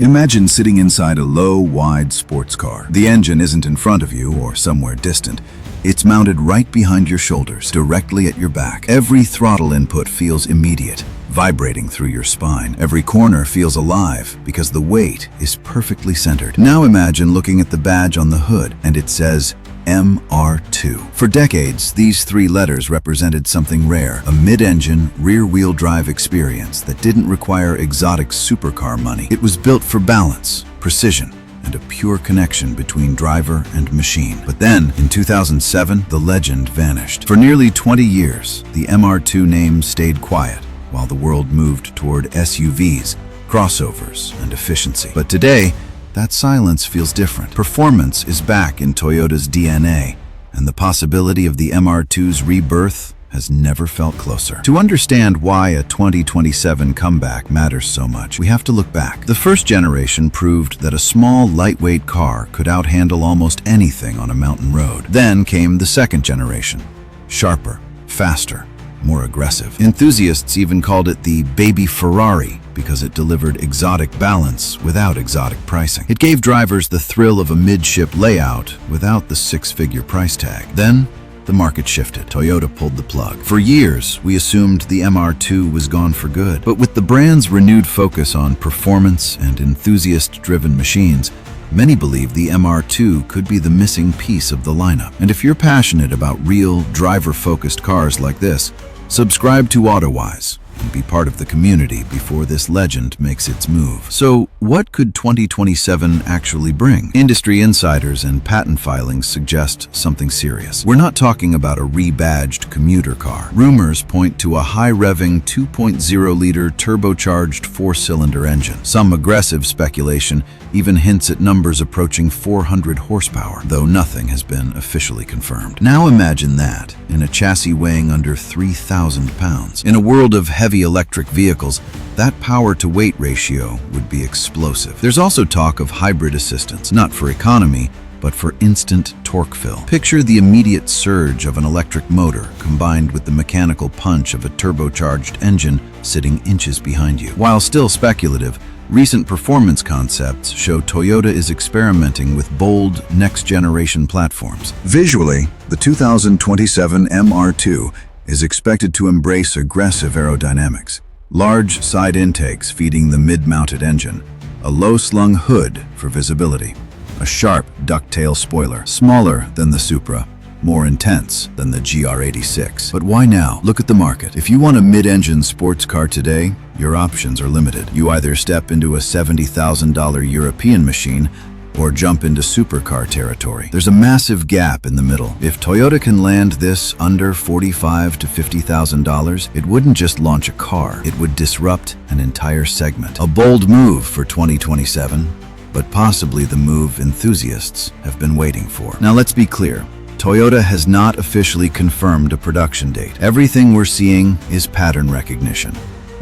Imagine sitting inside a low, wide sports car. The engine isn't in front of you or somewhere distant. It's mounted right behind your shoulders, directly at your back. Every throttle input feels immediate, vibrating through your spine. Every corner feels alive because the weight is perfectly centered. Now imagine looking at the badge on the hood and it says MR2. For decades, these three letters represented something rare, a mid-engine, rear-wheel drive experience that didn't require exotic supercar money. It was built for balance, precision, and a pure connection between driver and machine. But then, in 2007, the legend vanished. For nearly 20 years, the MR2 name stayed quiet, while the world moved toward SUVs, crossovers, and efficiency. But today, that silence feels different. Performance is back in Toyota's DNA, and the possibility of the MR2's rebirth has never felt closer. To understand why a 2027 comeback matters so much, we have to look back. The first generation proved that a small, lightweight car could outhandle almost anything on a mountain road. Then came the second generation, sharper, faster, more aggressive. Enthusiasts even called it the baby Ferrari because it delivered exotic balance without exotic pricing. It gave drivers the thrill of a midship layout without the six-figure price tag. Then, the market shifted. Toyota pulled the plug. For years, we assumed the MR2 was gone for good. But with the brand's renewed focus on performance and enthusiast-driven machines, many believe the MR2 could be the missing piece of the lineup. And if you're passionate about real, driver-focused cars like this, subscribe to AutoWise and be part of the community before this legend makes its move. So, what could 2027 actually bring? Industry insiders and patent filings suggest something serious. We're not talking about a rebadged commuter car. Rumors point to a high-revving 2.0-liter turbocharged four-cylinder engine. Some aggressive speculation even hints at numbers approaching 400 horsepower, though nothing has been officially confirmed. Now imagine that, in a chassis weighing under 3,000 pounds. In a world of heavy electric vehicles, that power-to-weight ratio would be explosive. There's also talk of hybrid assistance, not for economy, but for instant torque fill. Picture the immediate surge of an electric motor combined with the mechanical punch of a turbocharged engine sitting inches behind you. While still speculative, recent performance concepts show Toyota is experimenting with bold, next-generation platforms. Visually, the 2027 MR2 is expected to embrace aggressive aerodynamics. Large side intakes feeding the mid-mounted engine, a low-slung hood for visibility, a sharp ducktail spoiler, smaller than the Supra, more intense than the GR86. But why now? Look at the market. If you want a mid-engine sports car today, your options are limited. You either step into a $70,000 European machine or jump into supercar territory. There's a massive gap in the middle. If Toyota can land this under $45,000 to $50,000, it wouldn't just launch a car, it would disrupt an entire segment. A bold move for 2027, but possibly the move enthusiasts have been waiting for. Now let's be clear. Toyota has not officially confirmed a production date. Everything we're seeing is pattern recognition,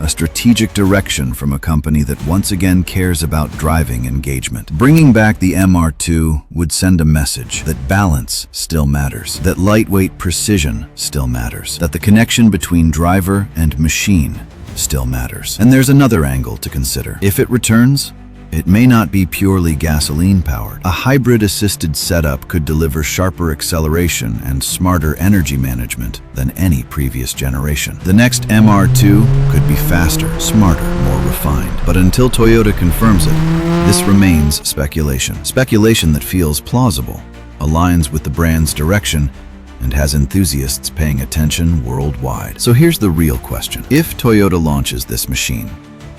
a strategic direction from a company that once again cares about driving engagement. Bringing back the MR2 would send a message that balance still matters, that lightweight precision still matters, that the connection between driver and machine still matters. And there's another angle to consider. If it returns, it may not be purely gasoline-powered. A hybrid-assisted setup could deliver sharper acceleration and smarter energy management than any previous generation. The next MR2 could be faster, smarter, more refined. But until Toyota confirms it, this remains speculation. Speculation that feels plausible, aligns with the brand's direction, and has enthusiasts paying attention worldwide. So here's the real question. If Toyota launches this machine,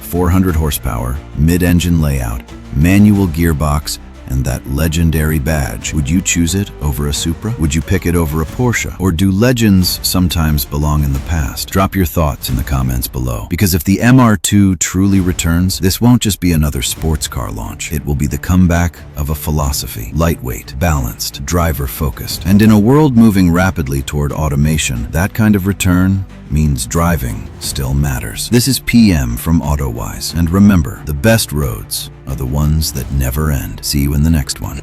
400 horsepower, mid-engine layout, manual gearbox, and that legendary badge, would you choose it over a Supra? Would you pick it over a Porsche? Or do legends sometimes belong in the past? Drop your thoughts in the comments below. Because if the MR2 truly returns, this won't just be another sports car launch. It will be the comeback of a philosophy. Lightweight, balanced, driver-focused. And in a world moving rapidly toward automation, that kind of return means driving still matters. This is PM from AutoWise. And remember, the best roads are the ones that never end. See you in the next one.